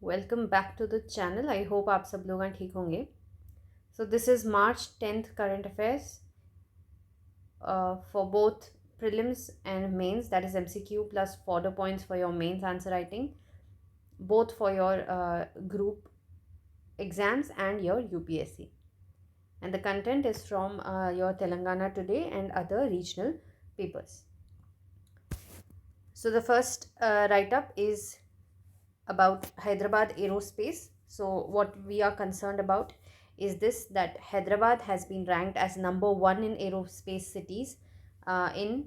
Welcome back to the channel. I hope आप सब लोग ठीक होंगे. So this is March 10th current affairs for both prelims and mains, that is MCQ plus fodder points for your mains answer writing, both for your group exams and your UPSC. And the content is from your Telangana Today and other regional papers. So the first write-up is about Hyderabad aerospace. So what we are concerned about is this, that Hyderabad has been ranked as number 1 in aerospace cities in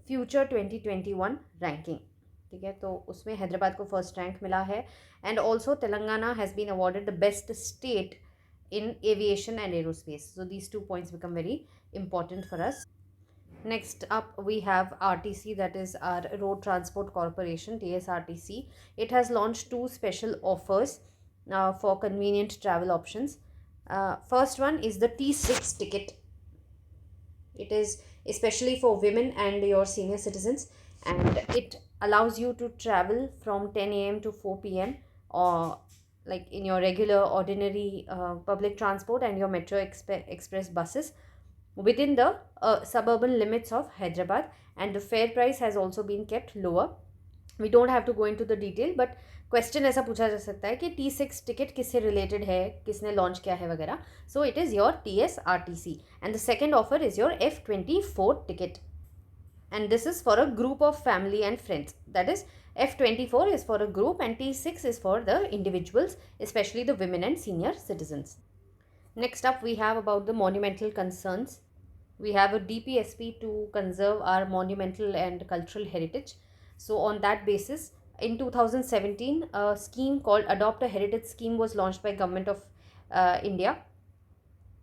future 2021 ranking. ठीक है, तो उसमें हैदराबाद को first rank मिला है. And also Telangana has been awarded the best state in aviation and aerospace. So these 2 points become very important for us. Next up we have RTC, that is our Road Transport Corporation, TSRTC. It has launched 2 special offers for convenient travel options. First one is the T6 ticket. It is especially for women and your senior citizens, and it allows you to travel from 10 a.m. to 4 p.m. or like in your regular ordinary public transport and your metro express buses within the suburban limits of Hyderabad, and the fare price has also been kept lower. We don't have to go into the detail, but question ऐसा पूछा जा सकता है कि T6 ticket किससे related है, किसने launch किया है वगैरह. So it is your TSRTC, and the second offer is your F24 ticket, and this is for a group of family and friends. That is, F24 is for a group and T6 is for the individuals, especially the women and senior citizens. Next up we have about the monumental concerns. We have a DPSP to conserve our monumental and cultural heritage. So on that basis, in 2017, a scheme called Adopt a Heritage Scheme was launched by Government of India,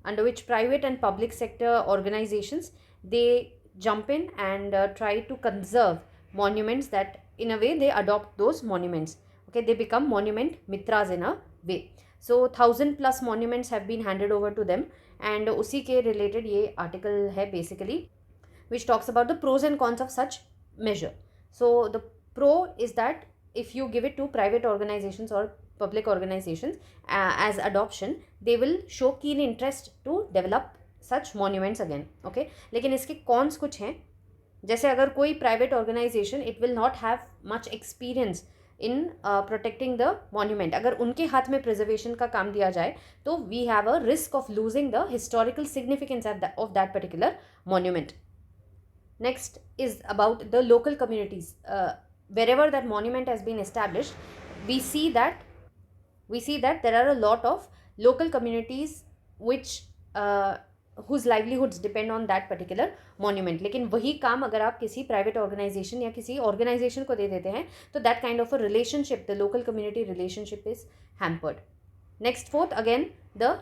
under which private and public sector organizations, they jump in and try to conserve monuments, that in a way they adopt those monuments. Okay, they become monument mitras in a way. So 1,000 plus monuments have been handed over to them, and उसी के related ये article है basically, which talks about the pros and cons of such measure. So the pro is that if you give it to private organizations or public organizations as adoption, they will show keen interest to develop such monuments again. Okay, लेकिन इसके cons कुछ हैं. जैसे अगर कोई private organisation, it will not have much experience in protecting the monument. अगर उनके हाथ में प्रिजर्वेशन का काम दिया जाए तो we have a risk of losing the historical significance of that particular monument. Next is about the local communities. Wherever that monument has been established, we see that there are a lot of local communities which whose livelihoods depend on that particular monument. लेकिन वही काम अगर आप किसी private organisation या किसी organisation को दे देते हैं तो that kind of a relationship, the local community relationship, is hampered. Next, fourth, again, the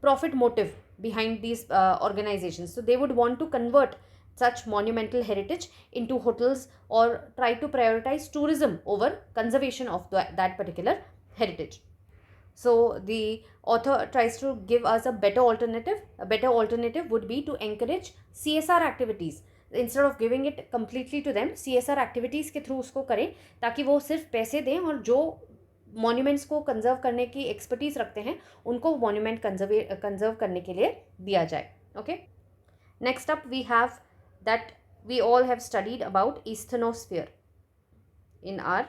profit motive behind these organizations. So they would want to convert such monumental heritage into hotels or try to prioritize tourism over conservation of that particular heritage. So the author tries to give us a better alternative. A better alternative would be to encourage CSR activities. Instead of giving it completely to them, CSR activities के through उसको करें ताकि वो सिर्फ पैसे दें और जो मॉन्यूमेंट्स को कंजर्व करने की एक्सपर्टीज रखते हैं उनको मॉन्यूमेंट कंजर्व करने के लिए दिया जाए. Okay, next up we have that we all have studied about asthenosphere in our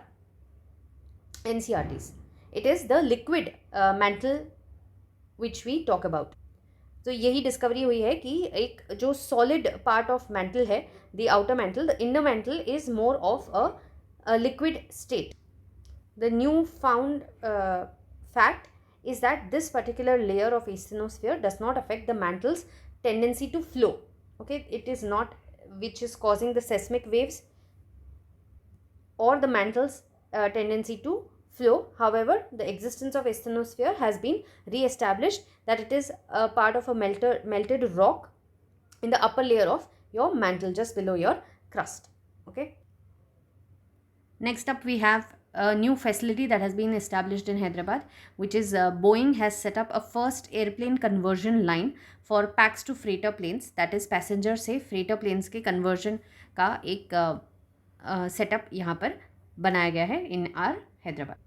NCRTs. It is the liquid mantle which we talk about. तो यही डिस्कवरी हुई है कि एक जो सॉलिड पार्ट ऑफ मैंटल है, the outer mantle, the inner mantle is more of a liquid state. The new found fact is that this particular layer of asthenosphere does not affect the mantle's tendency to flow. Okay, it is not which is causing the seismic waves or the mantle's tendency to flow. However, the existence of asthenosphere has been re-established, that it is a part of a melted rock in the upper layer of your mantle, just below your crust. Okay, next up we have a new facility that has been established in Hyderabad, which is Boeing has set up a first airplane conversion line for packs to freighter planes, that is passenger से freighter planes के conversion का एक setup यहाँ पर बनाया गया है in our Hyderabad.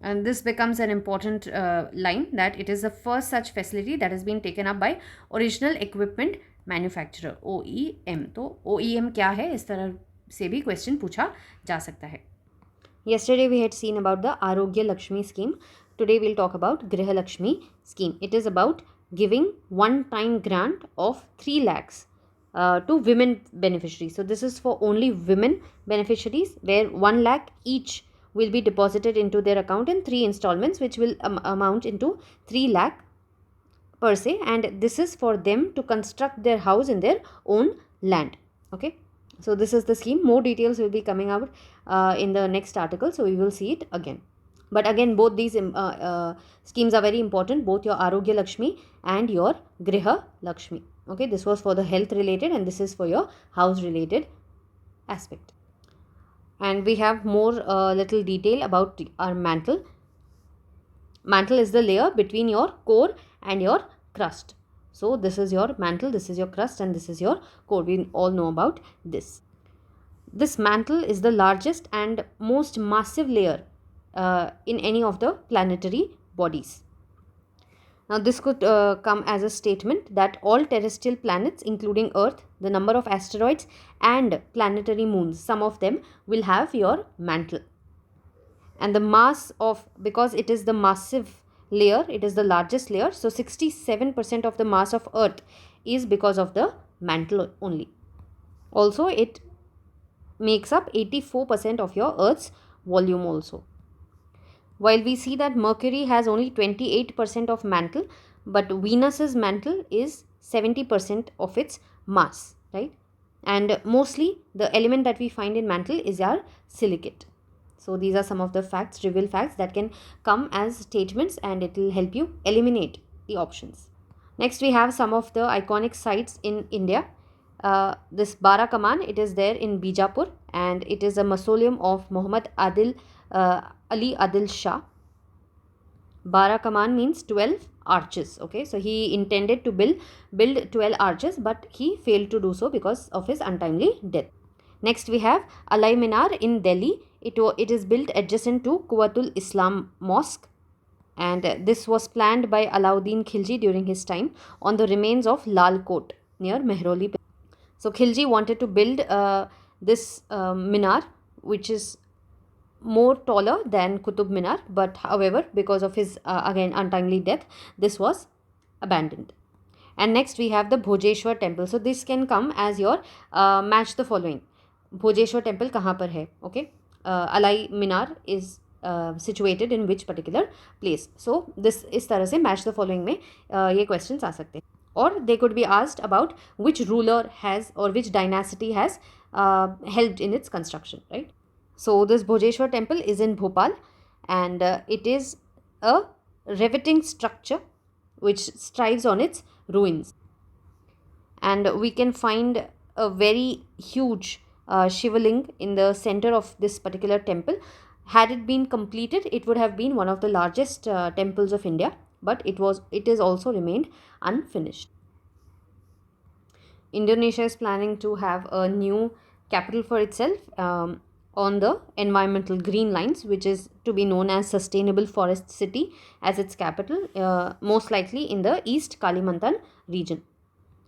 And this becomes an important line, that it is the first such facility that has been taken up by original equipment manufacturer, OEM. तो OEM क्या है, इस तरह से भी क्वेश्चन पूछा जा सकता है. Yesterday we had seen about the Arogya Lakshmi scheme. Today we'll talk about Griha Lakshmi scheme. It is about giving one-time grant of 3 lakhs to women beneficiaries. So this is for only women beneficiaries, where 1 lakh each will be deposited into their account in 3 installments, which will amount into 3 lakh per se, and this is for them to construct their house in their own land. Okay, so this is the scheme. More details will be coming out in the next article, so we will see it again. But again, both these schemes are very important, both your Arogya Lakshmi and your Griha Lakshmi. Okay, this was for the health related and this is for your house related aspect. And we have more little detail about our mantle. Mantle is the layer between your core and your crust. So this is your mantle, this is your crust, and this is your core. We all know about this. This mantle is the largest and most massive layer in any of the planetary bodies. Now this could come as a statement that all terrestrial planets, including Earth, the number of asteroids and planetary moons, some of them will have your mantle. And the mass of, because it is the massive layer, it is the largest layer, so 67% of the mass of Earth is because of the mantle only. Also, it makes up 84% of your Earth's volume also. While we see that Mercury has only 28% of mantle, but Venus's mantle is 70% of its mass, right? And mostly the element that we find in mantle is our silicate. So these are some of the facts, trivial facts that can come as statements, and it will help you eliminate the options. Next we have some of the iconic sites in India. This Bara Kaman, it is there in Bijapur, and it is a mausoleum of Muhammad Ali Adil Shah. Bara Kaman means 12 arches. Okay, so he intended to build 12 arches, but he failed to do so because of his untimely death. Next we have Alai Minar in Delhi. It is built adjacent to Quwwatul Islam Mosque, and this was planned by Alauddin Khilji during his time on the remains of Lal Kot near Mehrauli. So Khilji wanted to build this minar, which is more taller than Qutub Minar, but however, because of his again untimely death, this was abandoned. And next we have the Bhojeshwar temple. So this can come as your match the following. Bhojeshwar temple kahan par hai? Okay, Alai Minar is situated in which particular place. So this is तरह से match the following में ये questions आ सकते हैं. Or they could be asked about which ruler has or which dynasty has helped in its construction, right? So this Bhojeshwar temple is in Bhopal, and it is a riveting structure which strives on its ruins. And we can find a very huge Shivaling in the center of this particular temple. Had it been completed, it would have been one of the largest temples of India, but it is also remained unfinished. Indonesia is planning to have a new capital for itself on the environmental green lines, which is to be known as Sustainable Forest City as its capital, most likely in the East Kalimantan region.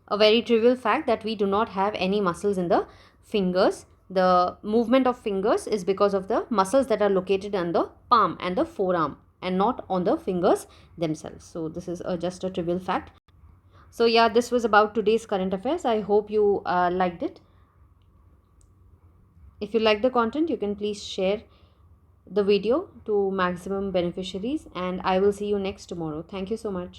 A very trivial fact that we do not have any muscles in the fingers. The movement of fingers is because of the muscles that are located on the palm and the forearm and not on the fingers themselves. So this is just a trivial fact. So yeah, this was about today's current affairs. I hope you liked it. If you like the content, you can please share the video to maximum beneficiaries, and I will see you next tomorrow. Thank you so much.